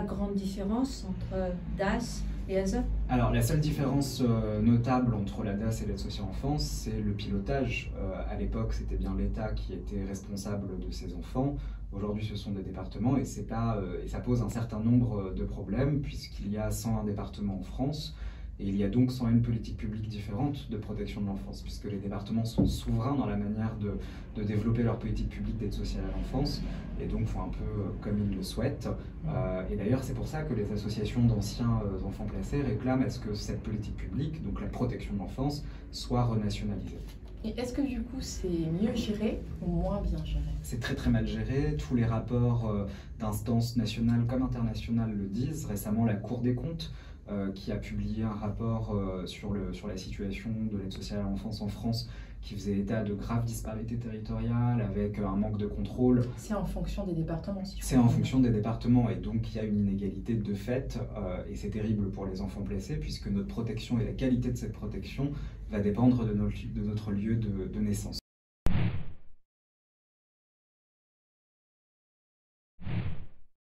grande différence entre DAS et ASE? Alors, la seule différence notable entre la DAS et l'aide sociale à l'enfance, c'est le pilotage. À l'époque, c'était bien l'État qui était responsable de ces enfants. Aujourd'hui, ce sont des départements et ça pose un certain nombre de problèmes puisqu'il y a 101 départements en France. Et il y a donc 101 politiques publiques différentes de protection de l'enfance, puisque les départements sont souverains dans la manière de développer leur politique publique d'aide sociale à l'enfance, et donc font un peu comme ils le souhaitent. Et d'ailleurs, c'est pour ça que les associations d'anciens enfants placés réclament à ce que cette politique publique, donc la protection de l'enfance, soit renationalisée. Et est-ce que du coup c'est mieux géré ou moins bien géré? C'est très très mal géré, tous les rapports d'instances nationales comme internationales le disent. Récemment, la Cour des comptes qui a publié un rapport sur la situation de l'aide sociale à l'enfance en France qui faisait état de graves disparités territoriales avec un manque de contrôle. C'est en fonction des départements, si C'est en fonction des départements et donc il y a une inégalité de fait et c'est terrible pour les enfants placés puisque notre protection et la qualité de cette protection va dépendre de notre lieu de naissance.